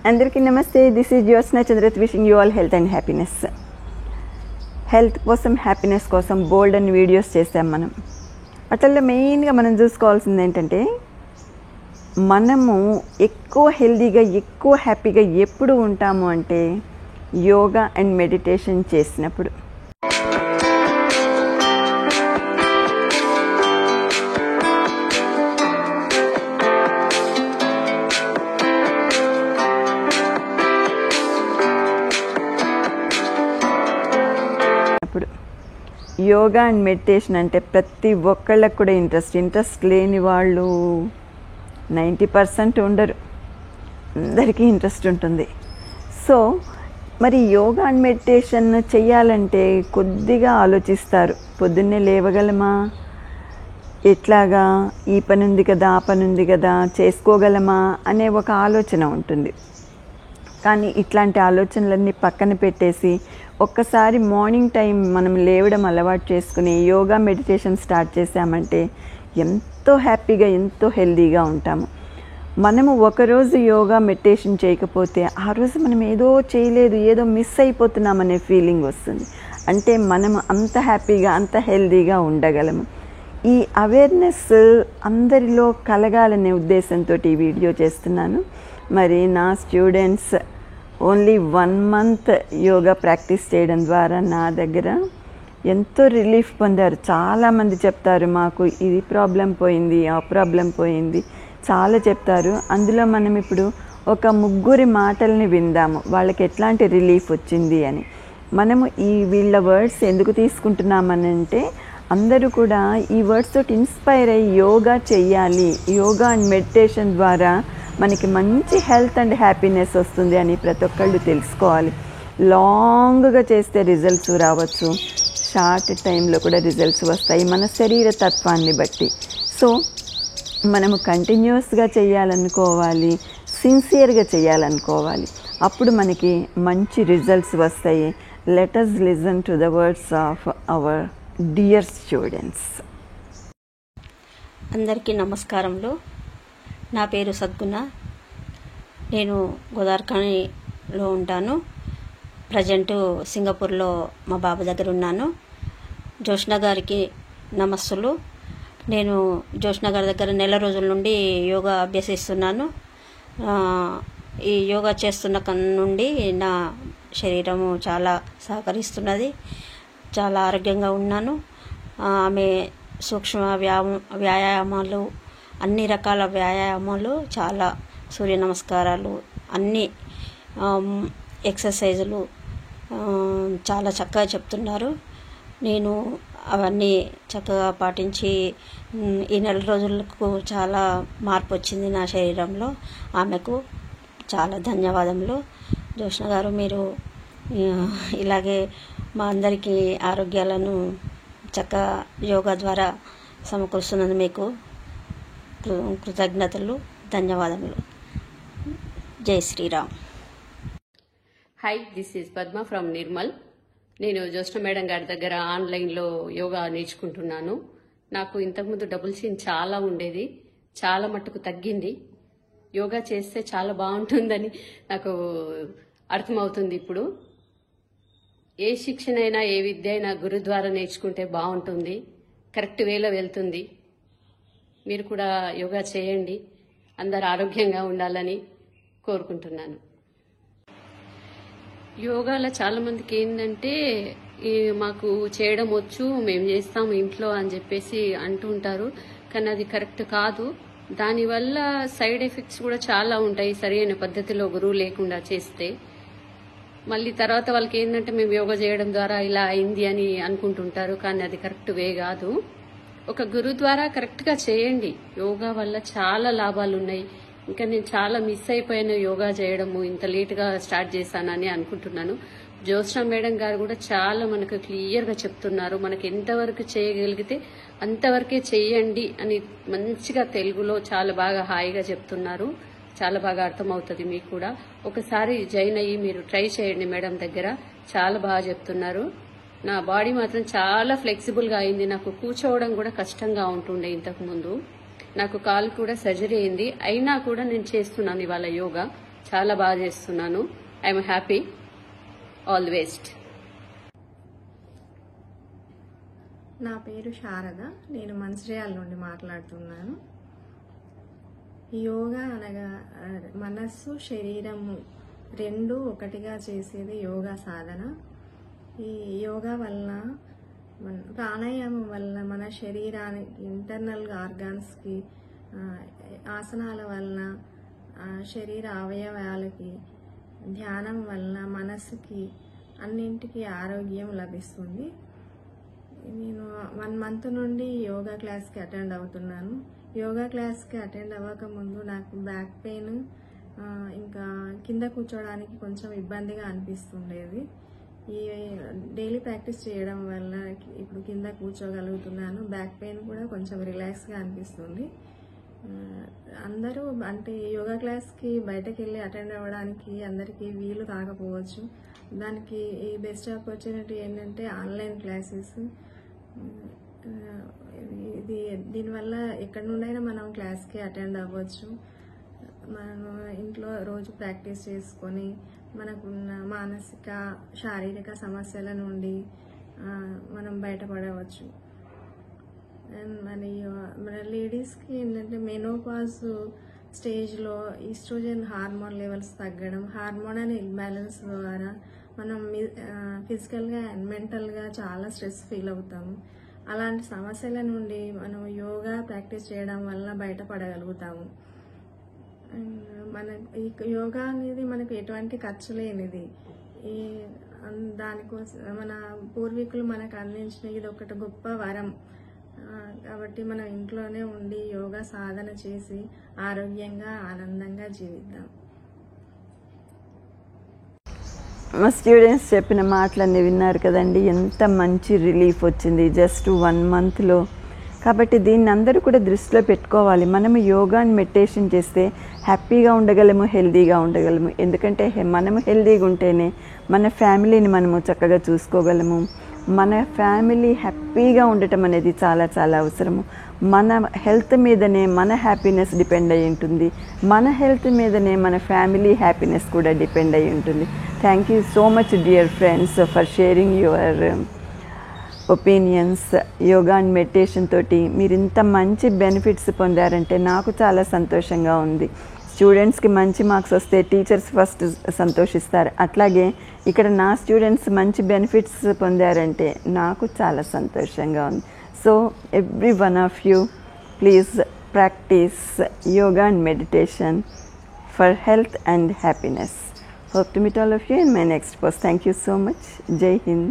అందరికీ నమస్తే. This is Jyotsna Chandrat wishing you all health and happiness. Health కోసం, హ్యాపీనెస్ కోసం బోల్డ్ అని వీడియోస్ చేసాం మనం. అట్లా మెయిన్గా మనం చూసుకోవాల్సింది ఏంటంటే, మనము ఎక్కువ హెల్తీగా, ఎక్కువ హ్యాపీగా ఎప్పుడు ఉంటాము అంటే యోగా అండ్ మెడిటేషన్ చేసినప్పుడు. యోగా అండ్ మెడిటేషన్ అంటే ప్రతి ఒక్కళ్ళకు కూడా ఇంట్రెస్ట్ లేని వాళ్ళు 90% ఉండరు. అందరికీ ఇంట్రెస్ట్ ఉంటుంది. సో మరి యోగా అండ్ మెడిటేషన్ చెయ్యాలంటే కొద్దిగా ఆలోచిస్తారు. పొద్దున్నే లేవగలమా, ఎట్లాగా, ఈ పని ఉంది కదా, ఆ పని ఉంది కదా, చేసుకోగలమా అనే ఒక ఆలోచన ఉంటుంది. కానీ ఇట్లాంటి ఆలోచనలన్నీ పక్కన పెట్టేసి ఒక్కసారి మార్నింగ్ టైం మనం లేవడం అలవాటు చేసుకుని యోగా మెడిటేషన్ స్టార్ట్ చేసామంటే ఎంతో హ్యాపీగా, ఎంతో హెల్తీగా ఉంటాము. మనము ఒకరోజు యోగా మెడిటేషన్ చేయకపోతే ఆ రోజు మనం ఏదో చేయలేదు, ఏదో మిస్ అయిపోతున్నామనే ఫీలింగ్ వస్తుంది. అంటే మనం అంత హ్యాపీగా, అంత హెల్తీగా ఉండగలము. ఈ అవేర్నెస్ అందరిలో కలగాలనే ఉద్దేశంతో ఈ వీడియో చేస్తున్నాను. మరి నా students only 1 month yoga practice చేయడం ద్వారా నా దగ్గర ఎంతో రిలీఫ్ పొందారు. చాలామంది చెప్తారు, మాకు ఇది ప్రాబ్లం పోయింది, ఆ ప్రాబ్లం పోయింది, చాలా చెప్తారు. అందులో మనం ఇప్పుడు ఒక 3 మాటల్ని విందాము, వాళ్ళకి ఎట్లాంటి రిలీఫ్ వచ్చింది అని. మనము వీళ్ళ వర్డ్స్ ఎందుకు తీసుకుంటున్నామనంటే, అందరూ కూడా ఈ వర్డ్స్ తోటి ఇన్స్పైర్ అయ్యి యోగా చెయ్యాలి, యోగా అండ్ మెడిటేషన్ ద్వారా మనకి మంచి హెల్త్ అండ్ హ్యాపీనెస్ వస్తుంది అని ప్రతి ఒక్కళ్ళు తెలుసుకోవాలి. లాంగ్గా చేస్తే రిజల్ట్స్ రావచ్చు, షార్ట్ టైంలో కూడా రిజల్ట్స్ వస్తాయి మన శరీర తత్వాన్ని బట్టి. సో మనము కంటిన్యూస్గా చేయాలనుకోవాలి, సిన్సియర్గా చేయాలనుకోవాలి. అప్పుడు మనకి మంచి రిజల్ట్స్ వస్తాయి. Let us listen to the words of our dear students. అందరికీ నమస్కారములు. నా పేరు సద్గుణ. నేను గోదావరిఖనిలో ఉంటాను. ప్రజెంటు సింగపూర్లో మా బాబు దగ్గర ఉన్నాను. జోష్న గారికి నమస్సులు. నేను జోష్న గారి దగ్గర నెల రోజుల నుండి యోగా అభ్యసిస్తున్నాను. ఈ యోగా చేస్తున్న నుండి నా శరీరము చాలా సహకరిస్తున్నది, చాలా ఆరోగ్యంగా ఉన్నాను. ఆమె సూక్ష్మ వ్యాయామాలు, అన్ని రకాల వ్యాయామాలు, చాలా సూర్య నమస్కారాలు, అన్ని ఎక్సర్సైజులు చాలా చక్కగా చెప్తున్నారు. నేను అవన్నీ చక్కగా పాటించి ఈ నెల రోజులకు చాలా మార్పు వచ్చింది నా శరీరంలో. ఆమెకు చాలా ధన్యవాదములు. జోష్న గారు, మీరు ఇలాగే మా అందరికీ ఆరోగ్యాలను చక్కగా యోగా ద్వారా సమకూరుస్తున్నందుకు మీకు కృతజ్ఞతలు, ధన్యవాదములు. జై Sriram. Hi, this is Padma from Nirmal. నేను జోష్న మేడం గారి దగ్గర ఆన్లైన్లో యోగా నేర్చుకుంటున్నాను. నాకు ఇంతకుముందు డబుల్ చిన్ చాలా ఉండేది, చాలా మట్టుకు తగ్గింది. యోగా చేస్తే చాలా బాగుంటుందని నాకు అర్థమవుతుంది. ఇప్పుడు ఏ శిక్షణ అయినా, ఏ విద్య అయినా గురు ద్వారా నేర్చుకుంటే బాగుంటుంది, కరెక్ట్ వేలో వెళ్తుంది. మీరు కూడా యోగా చేయండి, అందరు ఆరోగ్యంగా ఉండాలని కోరుకుంటున్నాను. యోగాలో చాలా మందికి ఏంటంటే, మాకు చేయడం వచ్చు, మేము చేస్తాము ఇంట్లో అని చెప్పేసి అంటుంటారు. కానీ అది కరెక్ట్ కాదు. దానివల్ల సైడ్ ఎఫెక్ట్స్ కూడా చాలా ఉంటాయి, సరైన పద్ధతిలో గురువు లేకుండా చేస్తే. మళ్ళీ తర్వాత వాళ్ళకి ఏంటంటే, మేము యోగా చేయడం ద్వారా ఇలా అయింది అని అనుకుంటుంటారు. కానీ అది కరెక్ట్ వే కాదు. ఒక గురువు ద్వారా కరెక్ట్గా చేయండి. యోగా వల్ల చాలా లాభాలు ఉన్నాయి. ఇంకా నేను చాలా మిస్ అయిపోయాను యోగా చేయడము, ఇంత లేట్గా స్టార్ట్ చేశానని అనుకుంటున్నాను. జోష్న మేడం గారు కూడా చాలా మనకు క్లియర్గా చెప్తున్నారు. మనకి ఎంతవరకు చేయగలిగితే అంతవరకే చేయండి అని మంచిగా తెలుగులో చాలా బాగా హాయిగా చెప్తున్నారు. చాలా బాగా అర్థమవుతుంది మీకు కూడా. ఒకసారి జాయిన్ అయ్యి మీరు ట్రై చేయండి మేడం దగ్గర. చాలా బాగా చెప్తున్నారు. నా బాడీ మాత్రం చాలా ఫ్లెక్సిబుల్గా అయింది. నాకు కూర్చోవడం కూడా కష్టంగా ఉంటుండే ఇంతకు ముందు. నాకు కాలు కూడా సర్జరీ అయింది, అయినా కూడా నేను చేస్తున్నాను ఇవాళ యోగా. చాలా బాగా చేస్తున్నాను. I'm happy. All the best. నా పేరు శారద. నేను మంచిర్యాల నుండి మాట్లాడుతున్నాను. యోగా అనగా మనస్సు శరీరము రెండు ఒకటిగా చేసేది యోగా సాధన. ఈ యోగా వలన ప్రాణాయామం వలన మన శరీరానికి ఇంటర్నల్ ఆర్గాన్స్కి, ఆసనాల వలన శరీర అవయవాలకి, ధ్యానం వలన మనసుకి అన్నింటికి ఆరోగ్యం లభిస్తుంది. నేను 1 month నుండి యోగా క్లాస్కి అటెండ్ అవుతున్నాను. యోగా క్లాస్కి అటెండ్ అవ్వకముందు నాకు బ్యాక్ పెయిన్, ఇంకా కింద కూర్చోవడానికి కొంచెం ఇబ్బందిగా అనిపిస్తుండేది. ఈ డైలీ ప్రాక్టీస్ చేయడం వల్ల ఇప్పుడు కింద కూర్చోగలుగుతున్నాను. బ్యాక్ పెయిన్ కూడా కొంచెం రిలాక్స్గా అనిపిస్తుంది. అందరూ అంటే యోగా క్లాస్కి బయటకు వెళ్ళి అటెండ్ అవ్వడానికి అందరికీ వీలు కాకపోవచ్చు. దానికి ఈ బెస్ట్ ఆపర్చునిటీ ఏంటంటే ఆన్లైన్ క్లాసెస్. దీనివల్ల ఎక్కడి నుండైనా మనం క్లాస్కి అటెండ్ అవ్వచ్చు. మనం ఇంట్లో రోజు ప్రాక్టీస్ చేసుకొని మనకున్న మానసిక శారీరక సమస్యల నుండి మనం బయటపడవచ్చు. మన లేడీస్కి ఏంటంటే మెనోపాజ్ స్టేజ్లో ఈస్ట్రోజన్ హార్మోన్ లెవెల్స్ తగ్గడం, హార్మోనల్ ఇంబ్యాలెన్స్ ద్వారా మనం ఫిజికల్గా అండ్ మెంటల్గా చాలా స్ట్రెస్ ఫీల్ అవుతాము. అలాంటి సమస్యల నుండి మనం యోగా ప్రాక్టీస్ చేయడం వల్ల బయటపడగలుగుతాము. మన ఈ యోగా అనేది మనకు ఎటువంటి ఖర్చు లేనిది. దానికోసం మన పూర్వీకులు మనకు అందించిన ఇది ఒకటి గొప్ప వరం. కాబట్టి మనం ఇంట్లోనే ఉండి యోగా సాధన చేసి ఆరోగ్యంగా ఆనందంగా జీవిద్దాం. మా స్టూడెంట్స్ చెప్పిన మాటలన్నీ విన్నారు కదండి. ఎంత మంచి రిలీఫ్ వచ్చింది జస్ట్ 1 monthలో. కాబట్టి దీన్ని అందరూ కూడా దృష్టిలో పెట్టుకోవాలి. మనము యోగా అండ్ మెడిటేషన్ చేస్తే హ్యాపీగా ఉండగలము, హెల్దీగా ఉండగలము. ఎందుకంటే మనము హెల్దీగా ఉంటేనే మన ఫ్యామిలీని మనము చక్కగా చూసుకోగలము. మన ఫ్యామిలీ హ్యాపీగా ఉండటం అనేది చాలా చాలా అవసరము. మన హెల్త్ మీదనే మన హ్యాపీనెస్ డిపెండ్ అయి ఉంటుంది. మన హెల్త్ మీదనే మన ఫ్యామిలీ హ్యాపీనెస్ కూడా డిపెండ్ అయి ఉంటుంది. Thank you so much dear friends for sharing your opinions. Yoga and meditation తోటి మీరు ఇంత మంచి బెనిఫిట్స్ పొందారంటే నాకు చాలా సంతోషంగా ఉంది. స్టూడెంట్స్కి మంచి మార్క్స్ వస్తే టీచర్స్ ఫస్ట్ సంతోషిస్తారు. అట్లాగే ఇక్కడ నా స్టూడెంట్స్ మంచి బెనిఫిట్స్ పొందారంటే నాకు చాలా సంతోషంగా ఉంది. So every one of you please practice yoga and meditation for health and happiness. Hope to meet all of you in my next post. Thank you so much. Jai Hind.